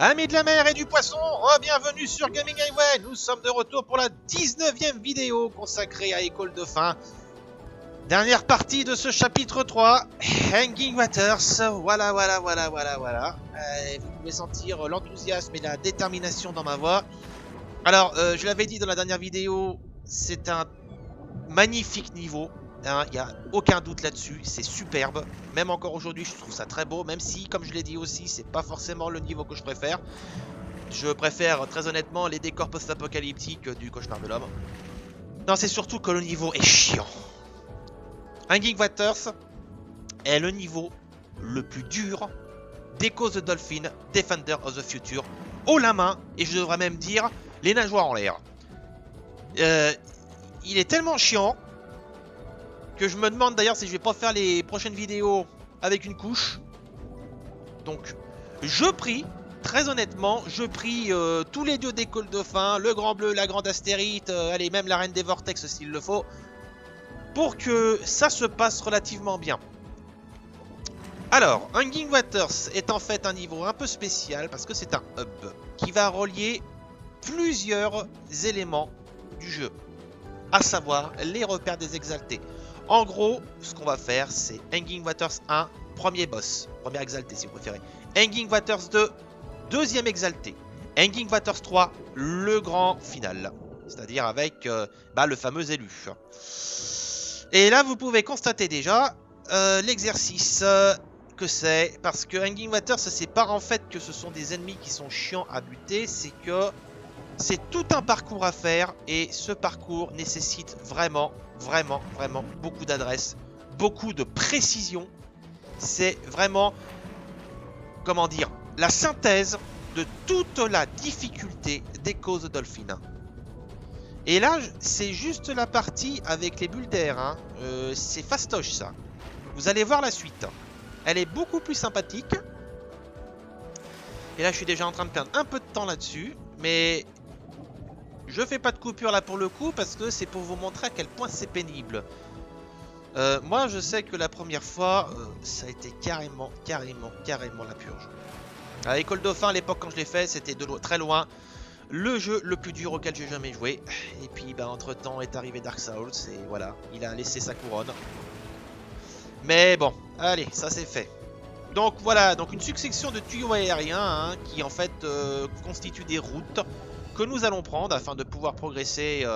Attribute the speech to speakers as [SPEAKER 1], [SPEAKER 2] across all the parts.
[SPEAKER 1] Amis de la mer et du poisson, bienvenue sur Gaming Highway. Nous sommes de retour pour la 19e vidéo consacrée à École Dauphin. Dernière partie de ce chapitre 3, Hanging Waters. Voilà. Vous pouvez sentir l'enthousiasme et la détermination dans ma voix. Alors, je l'avais dit dans la dernière vidéo, c'est un magnifique niveau. Il n'y a aucun doute là-dessus, c'est superbe. Même encore aujourd'hui, je trouve ça très beau. Même si, comme je l'ai dit aussi, c'est pas forcément le niveau que je préfère. Je préfère très honnêtement les décors post-apocalyptiques du Cauchemar de l'Homme. Non, c'est surtout que le niveau est chiant. Hanging Waters est le niveau le plus dur d'Echo the Dolphin, Defender of the Future, haut la main, et je devrais même dire les nageoires en l'air. Il est tellement chiant que je me demande d'ailleurs si je vais pas faire les prochaines vidéos avec une couche. Donc, je prie, très honnêtement, je prie tous les dieux d'École Dauphin, le Grand Bleu, la Grande Astérite, allez, même la Reine des Vortex s'il le faut, pour que ça se passe relativement bien. Alors, Hanging Waters est en fait un niveau un peu spécial parce que c'est un hub qui va relier plusieurs éléments du jeu, à savoir les repères des exaltés. En gros, ce qu'on va faire, c'est Hanging Waters 1, premier boss, premier exalté si vous préférez. Hanging Waters 2, deuxième exalté. Hanging Waters 3, le grand final. C'est-à-dire avec le fameux élu. Et là, vous pouvez constater déjà l'exercice que c'est. Parce que Hanging Waters, c'est pas en fait que ce sont des ennemis qui sont chiants à buter, c'est que c'est tout un parcours à faire. Et ce parcours nécessite vraiment beaucoup d'adresse, beaucoup de précision. C'est vraiment, comment dire, la synthèse de toute la difficulté d'Echo the Dolphin. Et là, c'est juste la partie avec les bulles d'air, hein. C'est fastoche ça. Vous allez voir la suite. Elle est beaucoup plus sympathique. Et là, je suis déjà en train de perdre un peu de temps là-dessus. Mais je fais pas de coupure là pour le coup parce que c'est pour vous montrer à quel point c'est pénible. Moi je sais que la première fois ça a été carrément la purge. À École Dauphin à l'époque quand je l'ai fait c'était de très loin le jeu le plus dur auquel j'ai jamais joué. Et puis entre temps est arrivé Dark Souls et voilà, il a laissé sa couronne. Mais bon, allez, ça c'est fait. Donc voilà, donc une succession de tuyaux aériens hein, qui en fait constituent des routes que nous allons prendre afin de pouvoir progresser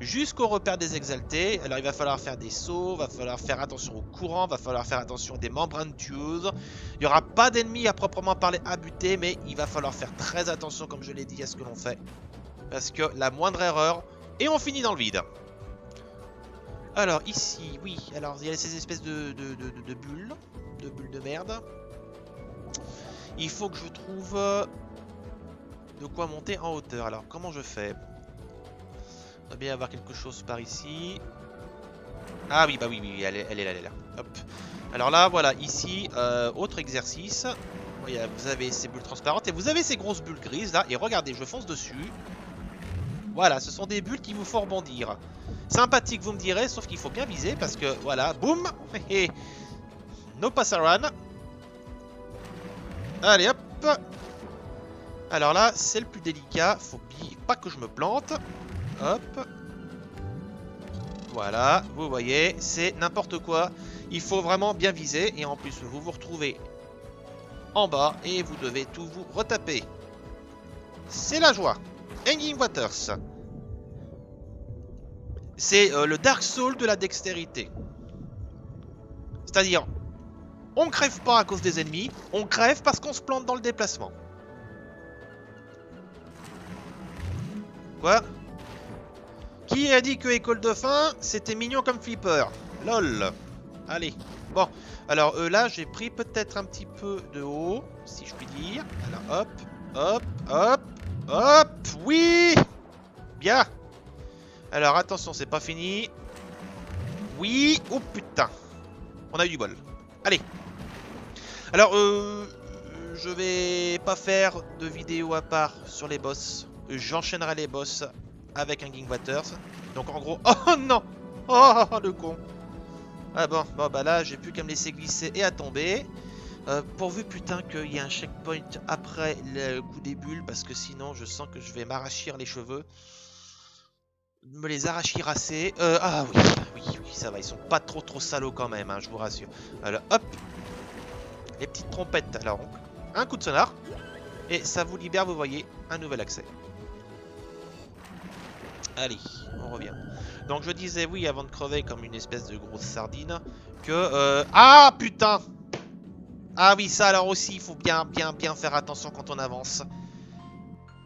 [SPEAKER 1] jusqu'au repère des exaltés. Alors il va falloir faire des sauts, va falloir faire attention au courant, va falloir faire attention des membranes tueuses. Il n'y aura pas d'ennemis à proprement parler à buter, mais il va falloir faire très attention, comme je l'ai dit, à ce que l'on fait. Parce que la moindre erreur, et on finit dans le vide. Alors ici, oui, alors il y a ces espèces de bulles de merde. Il faut que je trouve de quoi monter en hauteur. Alors comment je fais? Il doit bien y avoir quelque chose par ici. Ah oui, oui, elle est là. Hop. Alors là, voilà, ici, autre exercice. Vous avez ces bulles transparentes et vous avez ces grosses bulles grises là. Et regardez, je fonce dessus. Voilà, ce sont des bulles qui vous font rebondir. Sympathique, vous me direz, sauf qu'il faut bien viser parce que, voilà, boum. No pass around. Allez, hop. Alors là, c'est le plus délicat. Faut pas que je me plante. Hop. Voilà, vous voyez, c'est n'importe quoi. Il faut vraiment bien viser. Et en plus, vous vous retrouvez en bas et vous devez tout vous retaper. C'est la joie. Hanging Waters. C'est le Dark Souls de la dextérité. C'est-à-dire, on crève pas à cause des ennemis, on crève parce qu'on se plante dans le déplacement. Quoi? Qui a dit que École Dauphin c'était mignon comme Flipper? Lol. Allez. Bon. Alors là j'ai pris peut-être un petit peu de haut, si je puis dire. Alors hop. Oui. Bien. Alors attention, c'est pas fini. Oui. Oh putain. On a eu du bol. Allez. Alors je vais pas faire de vidéo à part sur les boss. J'enchaînerai les boss avec Hanging Waters. Donc en gros... Oh non! Oh le con! Ah bon, là j'ai plus qu'à me laisser glisser et à tomber. Pourvu putain qu'il y ait un checkpoint après le coup des bulles, parce que sinon je sens que je vais m'arrachir les cheveux. Me les arrachir assez. Ah oui, oui, ça va, ils sont pas trop salauds quand même, hein, je vous rassure. Alors hop, les petites trompettes. Alors un coup de sonar, et ça vous libère, vous voyez, un nouvel accès. Allez, on revient. Donc je disais oui avant de crever comme une espèce de grosse sardine que... Ah putain! Ah oui, ça alors aussi, il faut bien faire attention quand on avance.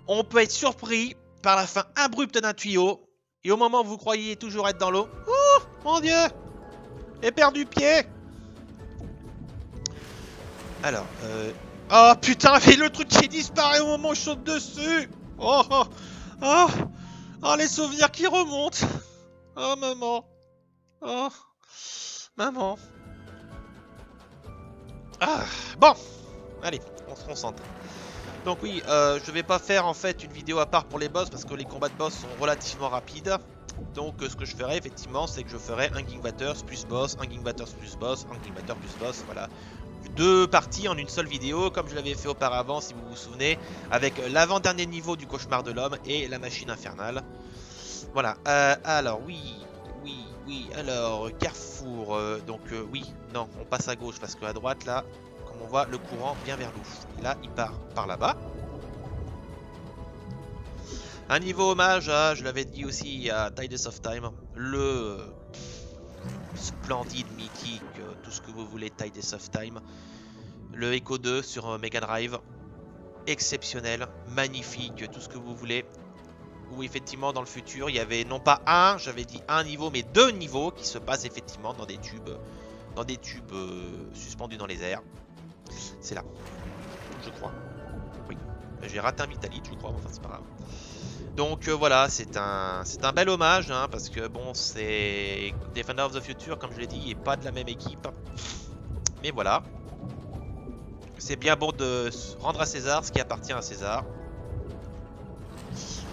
[SPEAKER 1] On peut être surpris par la fin abrupte d'un tuyau. Et au moment où vous croyez toujours être dans l'eau... Oh mon dieu! J'ai perdu pied! Alors, oh putain, mais le truc qui disparaît au moment où je saute dessus! Oh, oh, oh, oh les souvenirs qui remontent! Oh maman! Oh, maman! Ah, bon! Allez, on se concentre. Donc oui, je vais pas faire en fait une vidéo à part pour les boss parce que les combats de boss sont relativement rapides. Donc ce que je ferai effectivement, c'est que je ferai un King Batters plus boss, un King Batters plus boss, un King Batters plus boss, voilà. 2 parties en une seule vidéo, comme je l'avais fait auparavant si vous vous souvenez, avec l'avant-dernier niveau du cauchemar de l'homme et la machine infernale. Voilà, alors oui, alors Carrefour, donc oui, non, on passe à gauche parce qu'à droite là, comme on voit, le courant vient vers nous. Là, il part par là-bas. Un niveau hommage à, je l'avais dit aussi, à Tidus of Time, le splendide, mythique, tout ce que vous voulez, Tidus of Time. Le Echo 2 sur Mega Drive, exceptionnel, magnifique, tout ce que vous voulez. Où effectivement dans le futur il y avait non pas un, j'avais dit un niveau, mais 2 niveaux qui se passent effectivement dans des tubes, suspendus dans les airs. C'est là, je crois. Oui, j'ai raté un Vitalite, je crois, enfin c'est pas grave. Donc voilà, c'est un bel hommage, hein, parce que bon, c'est Defender of the Future, comme je l'ai dit, et pas de la même équipe. Mais voilà, c'est bien bon de rendre à César ce qui appartient à César.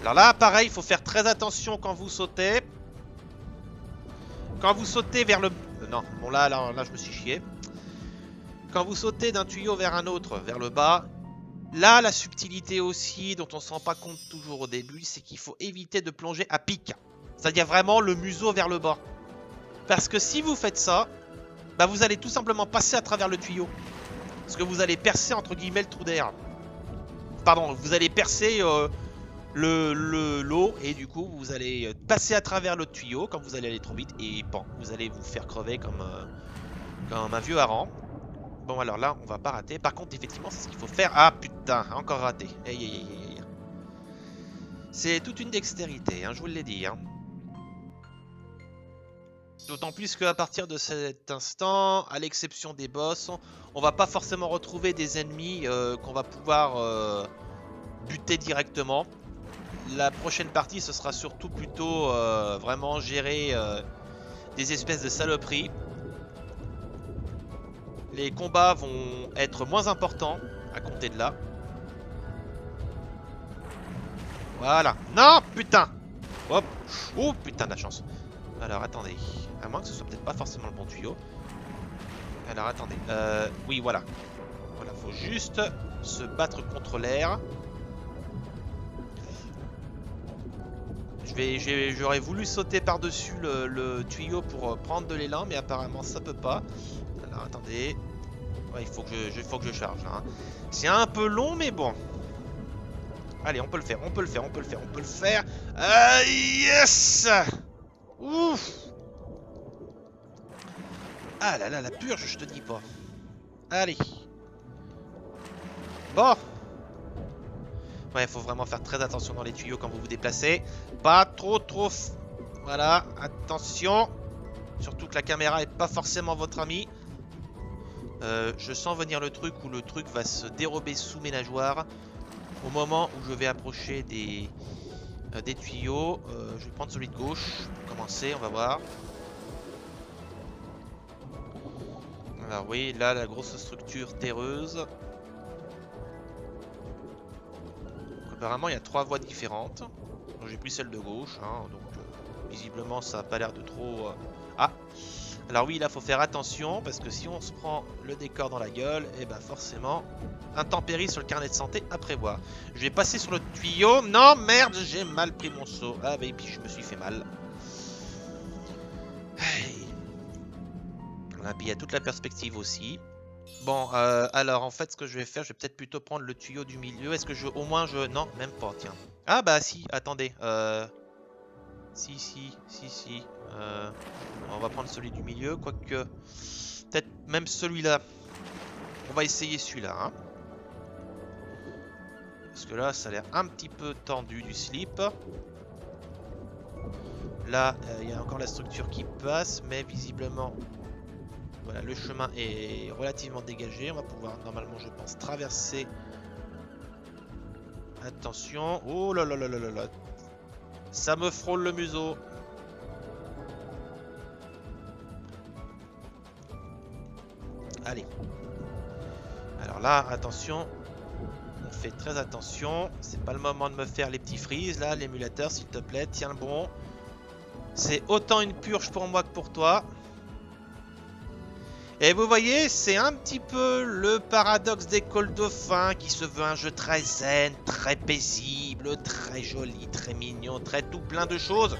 [SPEAKER 1] Alors là, pareil, il faut faire très attention quand vous sautez. Quand vous sautez vers le... Non, bon là, je me suis chié. Quand vous sautez d'un tuyau vers un autre, vers le bas, là, la subtilité aussi, dont on ne se rend pas compte toujours au début, c'est qu'il faut éviter de plonger à pic. C'est-à-dire vraiment le museau vers le bas. Parce que si vous faites ça, bah vous allez tout simplement passer à travers le tuyau. Parce que vous allez percer, entre guillemets, le trou d'air. Pardon, vous allez percer... l'eau et du coup vous allez passer à travers le tuyau quand vous allez aller trop vite et bon, vous allez vous faire crever comme un vieux hareng. Bon alors là on va pas rater, par contre effectivement c'est ce qu'il faut faire. Ah putain, encore raté. C'est toute une dextérité, hein, je vous l'ai dit, hein. D'autant plus qu'à partir de cet instant, à l'exception des boss, on va pas forcément retrouver des ennemis qu'on va pouvoir buter directement. La prochaine partie, ce sera surtout plutôt vraiment gérer des espèces de saloperies. Les combats vont être moins importants à compter de là. Voilà. Non, putain. Hop. Oh, putain de la chance. Alors, attendez. À moins que ce soit peut-être pas forcément le bon tuyau. Alors, attendez. Oui, voilà. Voilà, faut juste se battre contre l'air. J'aurais voulu sauter par-dessus le tuyau pour prendre de l'élan, mais apparemment ça peut pas. Alors attendez. Ouais, il faut que je charge là, hein. C'est un peu long, mais bon. Allez, on peut le faire, on peut le faire, on peut le faire, on peut le faire. Yes! Ouf! Ah là là, la purge, je te dis pas. Allez. Bon. Ouais, il faut vraiment faire très attention dans les tuyaux quand vous vous déplacez. Pas trop. Voilà, attention. Surtout que la caméra est pas forcément votre ami. Je sens venir le truc où le truc va se dérober sous mes nageoires. Au moment où je vais approcher des tuyaux. Je vais prendre celui de gauche pour commencer, on va voir. Alors oui, là la grosse structure terreuse. Apparemment il y a 3 voies différentes. J'ai pris celle de gauche, hein, donc visiblement ça n'a pas l'air de trop... Ah! Alors oui, là, faut faire attention, parce que si on se prend le décor dans la gueule, et ben forcément, intempéries sur le carnet de santé à prévoir. Je vais passer sur le tuyau. Non, merde, j'ai mal pris mon seau. Ah, bah, et puis je me suis fait mal. Voilà, puis il y a toute la perspective aussi. Bon, alors en fait, ce que je vais faire, je vais peut-être plutôt prendre le tuyau du milieu. Est-ce que au moins je... Non, même pas, tiens. Ah bah si, attendez. Si. On va prendre celui du milieu, quoique... Peut-être même celui-là. On va essayer celui-là, hein. Parce que là, ça a l'air un petit peu tendu du slip. Là, il y a encore la structure qui passe, mais visiblement... Voilà, le chemin est relativement dégagé. On va pouvoir, normalement, je pense, traverser. Attention. Oh là là là là là là. Ça me frôle le museau. Allez. Alors là, attention. On fait très attention. C'est pas le moment de me faire les petits frises, là, l'émulateur, s'il te plaît. Tiens le bon. C'est autant une purge pour moi que pour toi. Et vous voyez, c'est un petit peu le paradoxe d'École Dauphin qui se veut un jeu très zen, très paisible, très joli, très mignon, très tout plein de choses.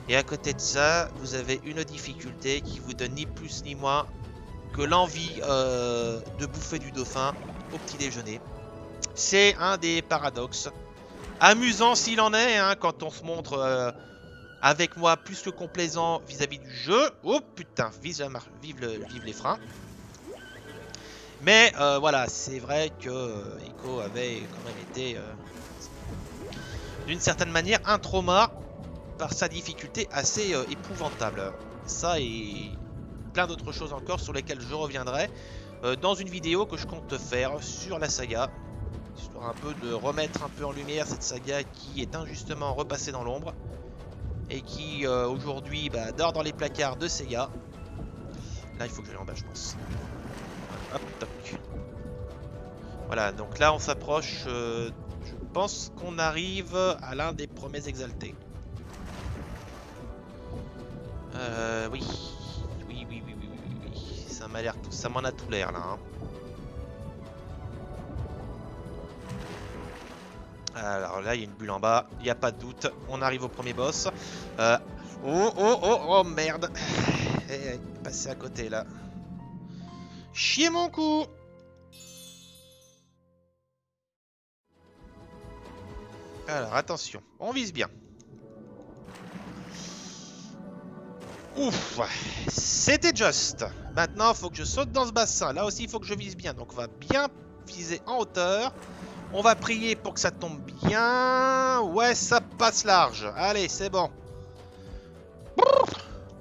[SPEAKER 1] Et à côté de ça, vous avez une difficulté qui vous donne ni plus ni moins que l'envie de bouffer du dauphin au petit déjeuner. C'est un des paradoxes. Amusant s'il en est, hein, quand on se montre... avec moi plus que complaisant vis-à-vis du jeu. Oh putain, vive les freins. Mais voilà, c'est vrai que Ico avait quand même été d'une certaine manière un trauma par sa difficulté assez épouvantable. Ça et plein d'autres choses encore sur lesquelles je reviendrai dans une vidéo que je compte faire sur la saga. Histoire un peu de remettre un peu en lumière cette saga qui est injustement repassée dans l'ombre. Et qui aujourd'hui dort dans les placards de Sega. Là il faut que j'aille en bas je pense. Hop, toc. Voilà, donc là on s'approche. Je pense qu'on arrive à l'un des premiers exaltés. Oui. Oui. Ça m'a l'air tout. Ça m'en a tout l'air là. Hein. Alors là, il y a une bulle en bas, il n'y a pas de doute. On arrive au premier boss. Oh, merde. Passé à côté là. Chier mon coup. Alors attention, on vise bien. Ouf, c'était juste. Maintenant, il faut que je saute dans ce bassin. Là aussi, il faut que je vise bien. Donc on va bien viser en hauteur. On va prier pour que ça tombe bien. Ouais, ça passe large. Allez, c'est bon.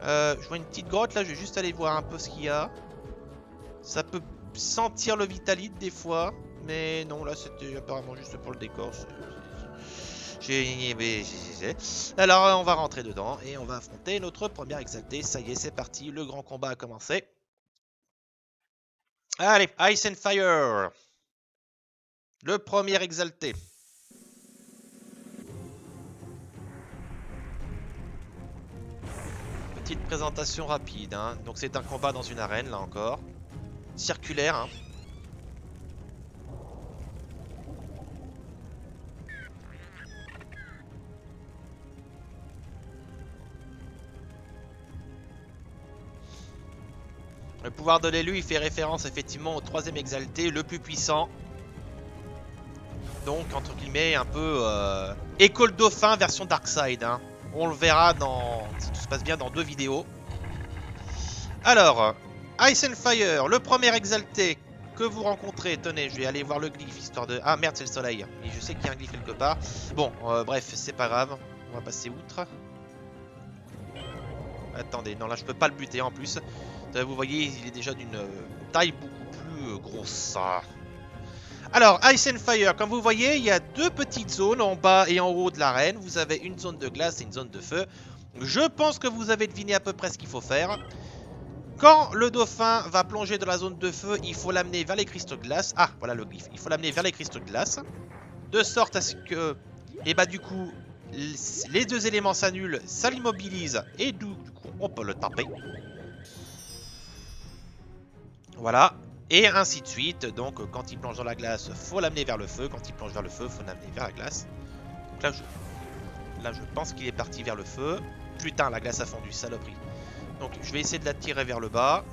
[SPEAKER 1] Je vois une petite grotte là. Je vais juste aller voir un peu ce qu'il y a. Ça peut sentir le vitalite des fois. Mais non, là c'était apparemment juste pour le décor. Alors on va rentrer dedans et on va affronter notre première exalté. Ça y est, c'est parti. Le grand combat a commencé. Allez, Ice and Fire. Le premier exalté. Petite présentation rapide. Hein. Donc c'est un combat dans une arène, là encore. Circulaire. Hein. Le pouvoir de l'élu, il fait référence effectivement au troisième exalté, le plus puissant. Donc, entre guillemets, un peu École Dauphin version Darkside. Hein. On le verra dans, si tout se passe bien, dans 2 vidéos. Alors, Ice and Fire, le premier exalté que vous rencontrez. Tenez, je vais aller voir le glyphe, histoire de... Ah merde, c'est le soleil. Et je sais qu'il y a un glyphe quelque part. Bon, bref, c'est pas grave. On va passer outre. Attendez, non là je peux pas le buter en plus. Vous voyez, il est déjà d'une taille beaucoup plus grosse. Alors, Ice and Fire, comme vous voyez, il y a 2 petites zones en bas et en haut de l'arène. Vous avez une zone de glace et une zone de feu. Je pense que vous avez deviné à peu près ce qu'il faut faire. Quand le dauphin va plonger dans la zone de feu, il faut l'amener vers les cristaux de glace. Ah, voilà le glyphe. Il faut l'amener vers les cristaux de glace. De sorte à ce que, et bah du coup, les 2 éléments s'annulent, ça l'immobilise et du coup, on peut le taper. Voilà. Et ainsi de suite. Donc quand il plonge dans la glace, faut l'amener vers le feu. Quand il plonge vers le feu, faut l'amener vers la glace. Donc là, je pense qu'il est parti vers le feu. Putain, la glace a fondu, saloperie. Donc je vais essayer de la tirer vers le bas.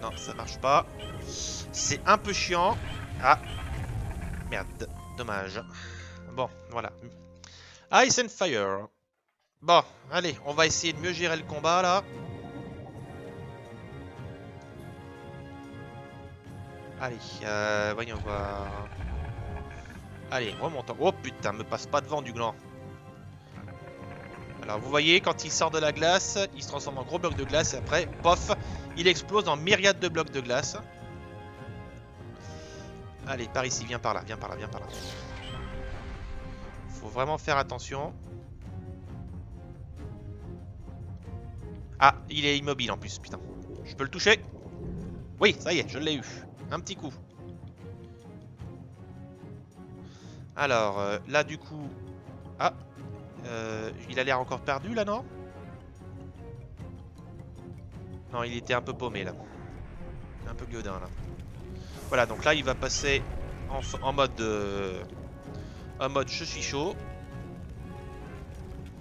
[SPEAKER 1] Non, ça marche pas. C'est un peu chiant. Ah. Merde, dommage. Bon, voilà. Ice and Fire. Bon, allez, on va essayer de mieux gérer le combat, là. Allez, voyons voir. Allez, remontons. Oh putain, me passe pas devant du gland. Alors vous voyez, quand il sort de la glace, il se transforme en gros bloc de glace et après, pof, il explose en myriades de blocs de glace. Allez, par ici, viens par là, viens par là, viens par là. Faut vraiment faire attention. Ah, il est immobile en plus, putain. Je peux le toucher? Oui, ça y est, je l'ai eu. Un petit coup. Alors, là du coup... Ah, il a l'air encore perdu là, non? Non, il était un peu paumé là. Un peu gueudin là. Voilà, donc là il va passer en mode je suis chaud.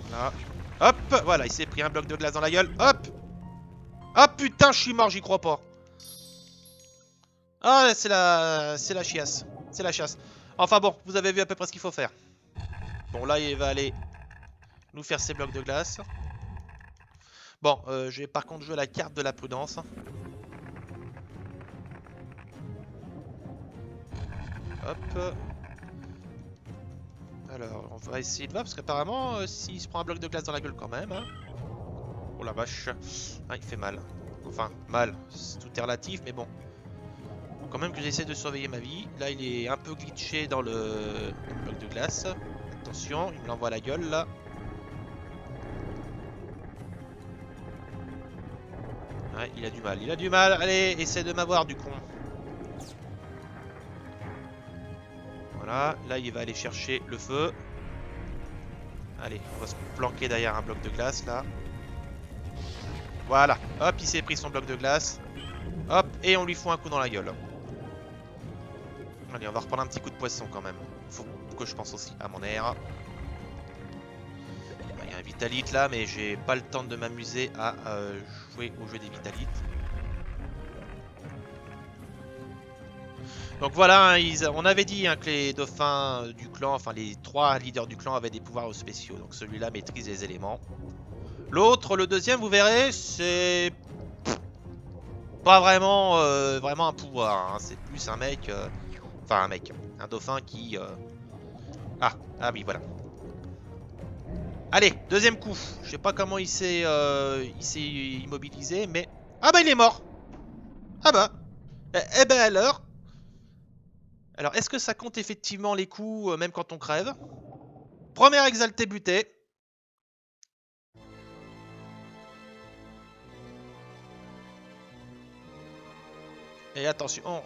[SPEAKER 1] Voilà. Hop, voilà, il s'est pris un bloc de glace dans la gueule. Hop. Ah putain, je suis mort, j'y crois pas. Ah, c'est la chiasse. C'est la chasse. Enfin bon, vous avez vu à peu près ce qu'il faut faire. Bon, là il va aller nous faire ses blocs de glace. Bon, je vais par contre jouer la carte de la prudence. Hop. Alors, on va essayer de voir, parce qu'apparemment, s'il se prend un bloc de glace dans la gueule quand même... Hein. Oh la vache. Ah, il fait mal. Enfin, mal. Tout est relatif, mais bon. Faut quand même que j'essaie de surveiller ma vie. Là, il est un peu glitché dans le bloc de glace. Attention, il me l'envoie à la gueule, là. Ouais, il a du mal. Il a du mal. Allez, essaie de m'avoir, du con. Voilà, là il va aller chercher le feu. Allez, on va se planquer derrière un bloc de glace là. Voilà, hop, il s'est pris son bloc de glace. Hop, et on lui fout un coup dans la gueule. Allez, on va reprendre un petit coup de poisson quand même. Faut que je pense aussi à mon air. Il y a un Vitalite là, mais j'ai pas le temps de m'amuser à jouer au jeu des Vitalites. Donc voilà, hein, on avait dit hein, que les dauphins du clan, enfin les 3 leaders du clan avaient des pouvoirs spéciaux. Donc celui-là maîtrise les éléments. L'autre, le deuxième, vous verrez, c'est pas vraiment, vraiment un pouvoir. Hein. C'est plus un mec, enfin un dauphin qui... Ah oui, voilà. Allez, deuxième coup. Je sais pas comment il s'est immobilisé, mais... Ah bah il est mort. Ah bah. Eh ben alors... Alors, est-ce que ça compte effectivement les coups, même quand on crève? Première exalté butée. Et attention,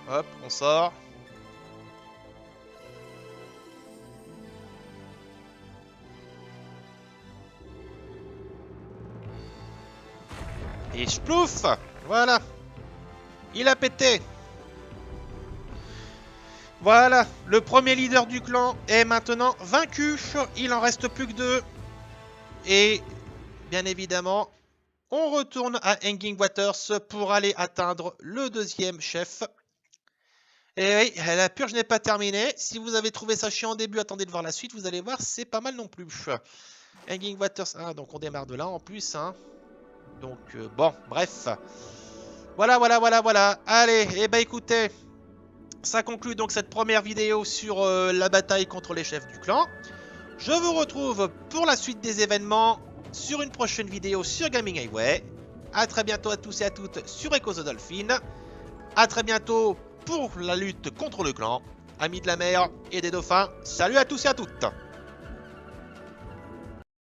[SPEAKER 1] hop, on sort. Et splouf! Voilà. Il a pété. Voilà, le premier leader du clan est maintenant vaincu. Il en reste plus que 2. Et bien évidemment, on retourne à Hanging Waters pour aller atteindre le deuxième chef. Et oui, la purge n'est pas terminée. Si vous avez trouvé ça chiant au début, attendez de voir la suite. Vous allez voir, c'est pas mal non plus. Hanging Waters 1, donc on démarre de là en plus. Hein. Donc bon, bref. Voilà. Allez, et bah écoutez... Ça conclut donc cette première vidéo sur la bataille contre les chefs du clan. Je vous retrouve pour la suite des événements sur une prochaine vidéo sur Gaming Highway. A très bientôt à tous et à toutes sur Echo the Dolphin. A très bientôt pour la lutte contre le clan. Amis de la mer et des dauphins, salut à tous et à toutes.